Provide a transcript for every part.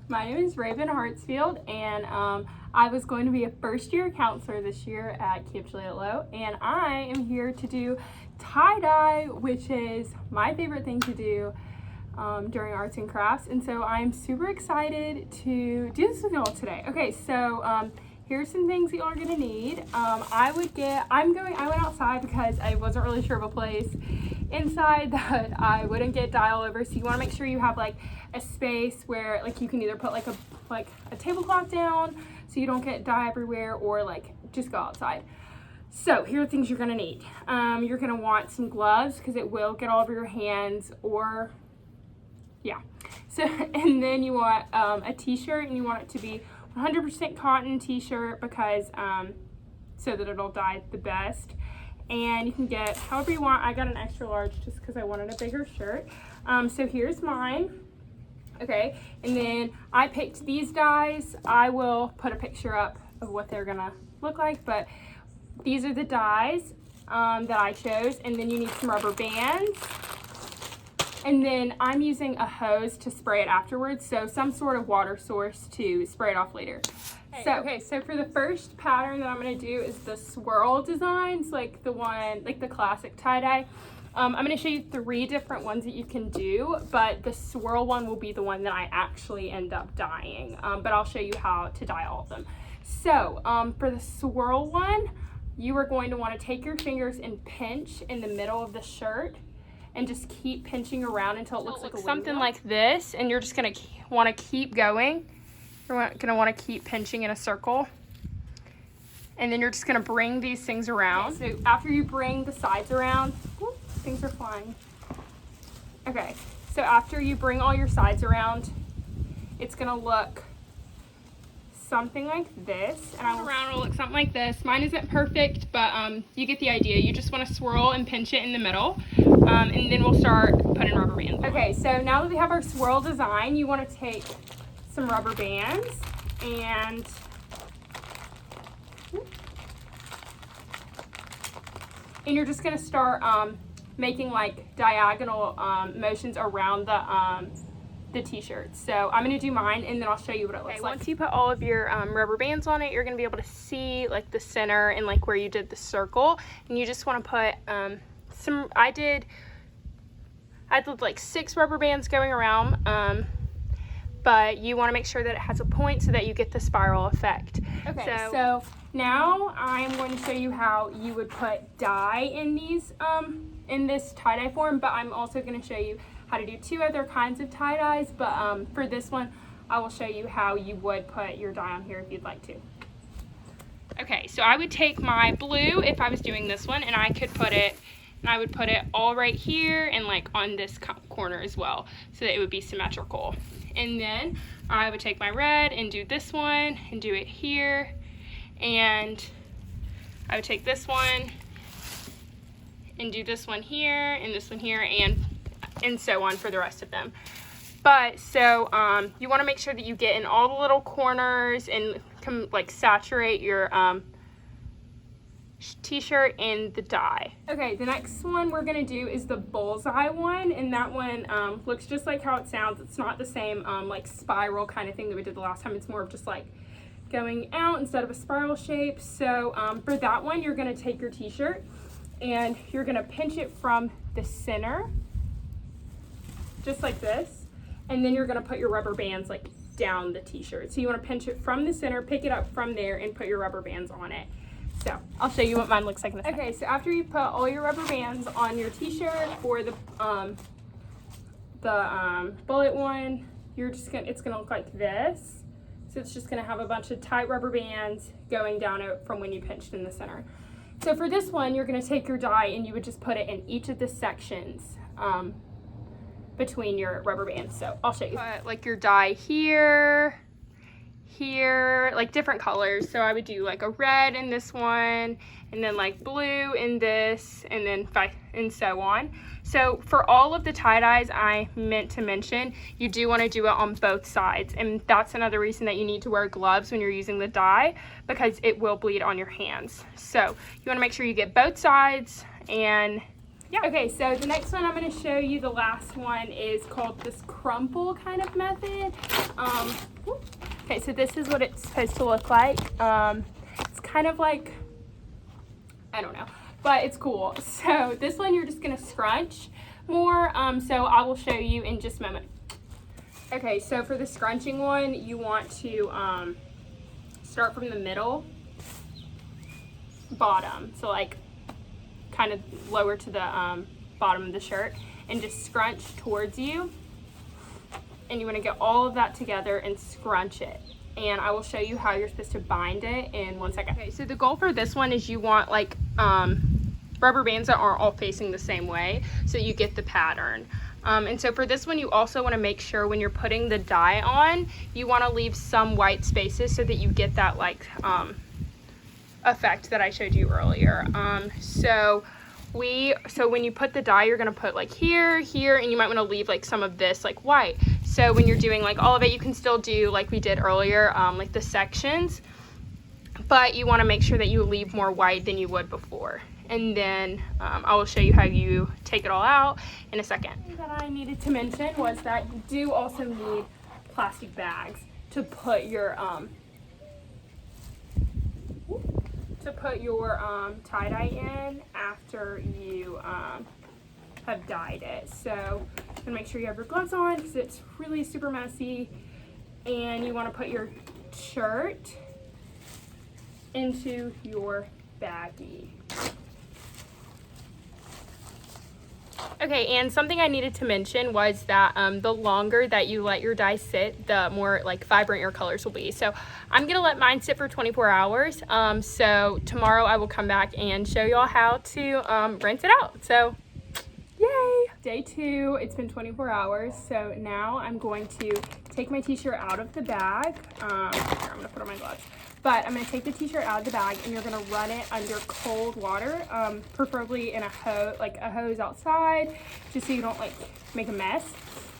My name is Raven Hartsfield, and I was going to be a first-year counselor this year at Camp Juliette Low, and I am here to do tie-dye, which is my favorite thing to do during arts and crafts, and so I'm super excited to do this with y'all today. Okay, so here's some things that y'all are gonna need. I went outside because I wasn't really sure of a place inside that I wouldn't get dye all over, so you want to make sure you have like a space where like you can either put like a tablecloth down so you don't get dye everywhere, or like just go outside. So here are things you're gonna need. You're gonna want some gloves because it will get all over your hands, or yeah. So, and then you want a t-shirt, and you want it to be 100% cotton t-shirt because so that it'll dye the best. And you can get however you want. I got an extra large just because I wanted a bigger shirt. So here's mine. Okay, and then I picked these dyes. I will put a picture up of what they're gonna look like, but these are the dyes that I chose. And then you need some rubber bands. And then I'm using a hose to spray it afterwards, so some sort of water source to spray it off later. So for the first pattern that I'm going to do is the swirl designs, like the classic tie-dye. I'm going to show you 3 different ones that you can do, but the swirl one will be the one that I actually end up dyeing, but I'll show you how to dye all of them. So for the swirl one, you are going to want to take your fingers and pinch in the middle of the shirt and just keep pinching around until it looks like something like this, and you're just going to want to keep going. You're going to want to keep pinching in a circle. And then you're just going to bring these things around. Okay, so after you bring the sides around, whoop, things are flying. Okay, so after you bring all your sides around, it's going to look something like this. And it'll look something like this. Mine isn't perfect, but you get the idea. You just want to swirl and pinch it in the middle. And then we'll start putting rubber bands on. Okay, so now that we have our swirl design, you want to take some rubber bands and you're just going to start making like diagonal motions around the t-shirt. So I'm going to do mine, and then I'll show you what it looks like. Once you put all of your rubber bands on it, you're going to be able to see like the center and like where you did the circle, and you just want to put I did like 6 rubber bands going around, but you want to make sure that it has a point so that you get the spiral effect. Okay, so now I'm going to show you how you would put dye in these in this tie-dye form, but I'm also going to show you how to do 2 other kinds of tie-dyes, but for this one I will show you how you would put your dye on here if you'd like to. Okay, so I would take my blue if I was doing this one, and I would put it all right here and like on this corner as well, so that it would be symmetrical. And then I would take my red and do this one and do it here, and I would take this one and do this one here and this one here, and so on for the rest of them. But so you want to make sure that you get in all the little corners and like saturate your t-shirt in the dye. Okay, the next one we're gonna do is the bullseye one, and that one looks just like how it sounds. It's not the same like spiral kind of thing that we did the last time. It's more of just like going out instead of a spiral shape. So for that one, you're gonna take your t-shirt and you're gonna pinch it from the center, just like this, and then you're gonna put your rubber bands like down the t-shirt. So you wanna pinch it from the center, pick it up from there, and put your rubber bands on it. So I'll show you what mine looks like in a second. Okay, so after you put all your rubber bands on your t-shirt for the bullet one, it's gonna look like this. So it's just gonna have a bunch of tight rubber bands going down it from when you pinched in the center. So for this one, you're gonna take your dye and you would just put it in each of the sections between your rubber bands. So I'll show you. Put like your dye here, like different colors. So I would do like a red in this one, and then like blue in this, and then and so on. So for all of the tie-dyes I meant to mention, you do want to do it on both sides, and that's another reason that you need to wear gloves when you're using the dye, because it will bleed on your hands. So you want to make sure you get both sides, and yeah. Okay, so the next one I'm going to show you, the last one, is called this crumple kind of method. Okay, so this is what it's supposed to look like. It's kind of like, I don't know, but it's cool. So this one you're just going to scrunch more. So I will show you in just a moment. Okay, so for the scrunching one, you want to start from the middle, bottom. So like kind of lower to the bottom of the shirt, and just scrunch towards you. And you want to get all of that together and scrunch it. And I will show you how you're supposed to bind it in 1 second. Okay, so the goal for this one is you want like rubber bands that aren't all facing the same way, so you get the pattern. And so for this one, you also want to make sure when you're putting the dye on, you want to leave some white spaces so that you get that like effect that I showed you earlier. So when you put the dye, you're going to put like here, and you might want to leave like some of this like white. So when you're doing like all of it, you can still do like we did earlier, like the sections, but you want to make sure that you leave more white than you would before. And then I will show you how you take it all out in a second. Something that I needed to mention was that you do also need plastic bags to put your tie-dye in after you have dyed it. So you're gonna make sure you have your gloves on because it's really super messy. And you want to put your shirt into your baggie. Okay, and something I needed to mention was that the longer that you let your dye sit, the more like vibrant your colors will be. So I'm gonna let mine sit for 24 hours. So tomorrow I will come back and show y'all how to rinse it out. So yay! Day 2, it's been 24 hours. So now I'm going to take my t-shirt out of the bag. Here, I'm gonna put on my gloves. But I'm gonna take the t-shirt out of the bag and you're gonna run it under cold water, preferably in a hose outside, just so you don't like make a mess.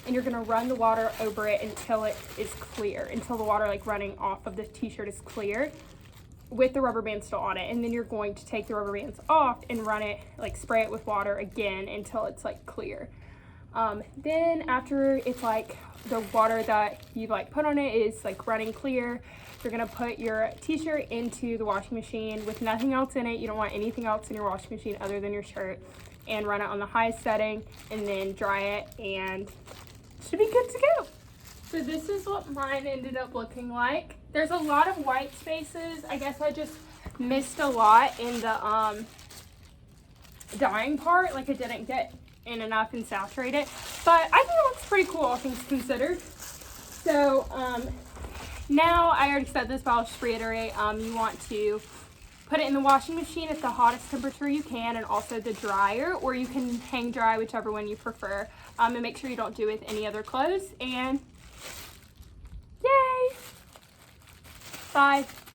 And you're gonna run the water over it until it is clear, until the water like running off of the t-shirt is clear with the rubber band still on it. And then you're going to take the rubber bands off and run it, like spray it with water again until it's like clear. Then after it's like the water that you've like put on it is like running clear, you're gonna put your t-shirt into the washing machine with nothing else in it. You don't want anything else in your washing machine other than your shirt, and run it on the highest setting and then dry it, and it should be good to go. So this is what mine ended up looking like. There's a lot of white spaces. I guess I just missed a lot in the dyeing part. Like I didn't get in enough and saturate it, but I think it looks pretty cool, all things considered. So now I already said this, but I'll just reiterate, you want to put it in the washing machine at the hottest temperature you can, and also the dryer, or you can hang dry, whichever one you prefer. And make sure you don't do it with any other clothes, and yay! Bye.